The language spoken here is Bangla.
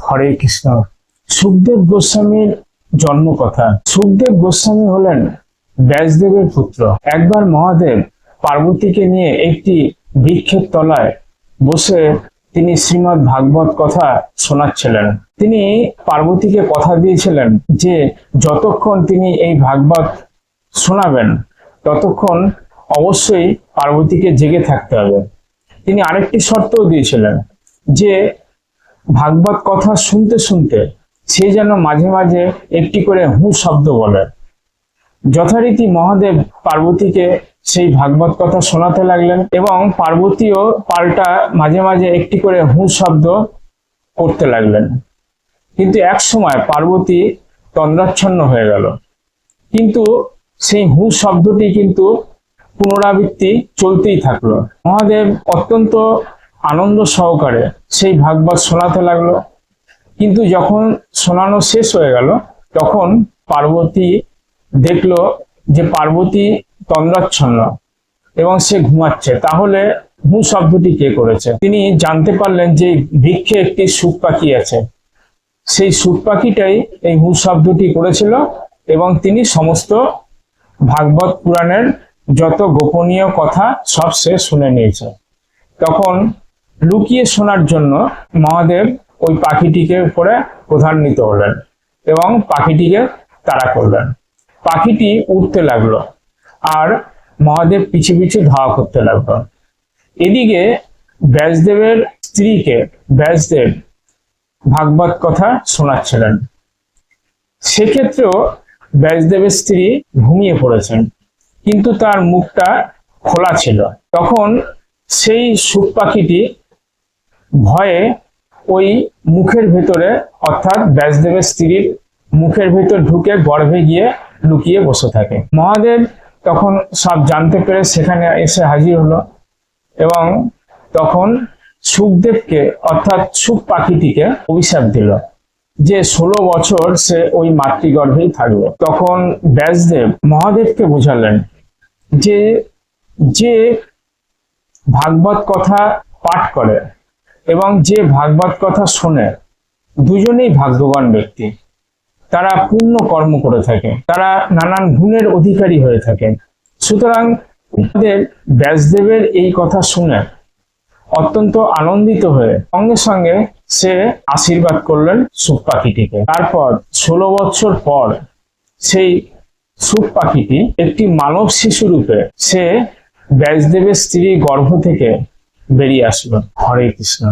হরে কৃষ্ণ। সুখদেব গোস্বামীর জন্মকথা। সুখদেব গোস্বামী হলেন ব্যাসদেবের পুত্র। একবার মহাদেব পার্বতীকে নিয়ে একটি বৃক্ষের তলায় বসে তিনি শ্রীমদ্ ভাগবত কথা শোনাচ্ছিলেন। তিনি পার্বতীকে কথা দিয়েছিলেন যে যতক্ষণ তিনি এই ভাগবত শোনাবেন ততক্ষণ অবশ্যই পার্বতীকে জেগে থাকতে হবে। তিনি আরেকটি শর্তও দিয়েছিলেন যে ভাগবত কথা শুনতে শুনতে সে যেন মাঝে মাঝে একটি করে হু শব্দ বলে। যথারীতি মহাদেব পার্বতীকে সেই ভাগবত কথা শোনাতে লাগলেন এবং পার্বতীও পাল্টা মাঝে মাঝে একটি করে হু শব্দ করতে লাগলেন। কিন্তু এক সময় পার্বতী তন্দ্রাচ্ছন্ন হয়ে গেল, কিন্তু সেই হু শব্দটি কিন্তু পুনরাবৃত্তি চলতেই থাকলো। মহাদেব অত্যন্ত আনন্দ সহকারে সেই ভাগবত শোনাতে লাগলো, কিন্তু যখন শোনানো শেষ হয়ে গেল তখন পার্বতী দেখলো যে পার্বতী তন্দ্রাচ্ছন্ন এবং সে ঘুমাচ্ছে। তাহলে হু শব্দটি কে করেছে? তিনি জানতে পারলেন যে বৃক্ষে একটি সুখ পাখি আছে, সেই সুখ পাখিটাই এই হু শব্দটি করেছিল এবং তিনি সমস্ত ভাগবত পুরাণের যত গোপনীয় কথা সব সে শুনে নিয়েছে। তখন লুকিয়ে শোনার জন্য মহাদেব ওই পাখিটিকে উপরে প্রধান্বিত হলেন এবং পাখিটিকে তাড়া করলেন। পাখিটি উঠতে লাগলো আর মহাদেব পিছু পিছু ধাওয়া করতে লাগলো। এদিকে ব্যাসদেবের স্ত্রীকে ব্যাসদেব ভাগবত কথা শোনাচ্ছিলেন। সেক্ষেত্রেও ব্যাসদেবের স্ত্রী ঘুমিয়ে পড়েছেন, কিন্তু তার মুখটা খোলা ছিল। তখন সেই সুখ পাখিটি ভয়ে ওই মুখের ভেতরে অর্থাৎ ব্যাসদেবের স্ত্রীর মুখের ভেতর ঢুকে গর্ভে গিয়ে লুকিয়ে বসে থাকে। মহাদেব তখন সব জানতে পেরে সেখানে এসে হাজির হলো এবং তখন সুখদেবকে অর্থাৎ সুখ পাখিটিকে অভিশাপ দিল যে 16 বছর সে ওই মাতৃগর্ভেই থাকবে। তখন ব্যাসদেব মহাদেবকে বোঝালেন যে যে ভাগবত কথা পাঠ করে এবং যে ভাগবত কথা শোনে দুজনেই ভাগ্যবান ব্যক্তি। তারা পূর্ণ কর্ম করে থাকে, তারা নানান গুণের অধিকারী হয়ে থাকে। সুতরাং আমাদের ব্যাসদেবের এই কথা শুনে অত্যন্ত আনন্দিত হয়ে সঙ্গে সঙ্গে সে আশীর্বাদ করলেন সুখ পাখিটিকে। তারপর 16 বছর পর সেই সুখ পাখিটি একটি মানব শিশু রূপে সে ব্যাসদেবের স্ত্রী গর্ভ থেকে বেরিয়ে আসলো। হরে কৃষ্ণ।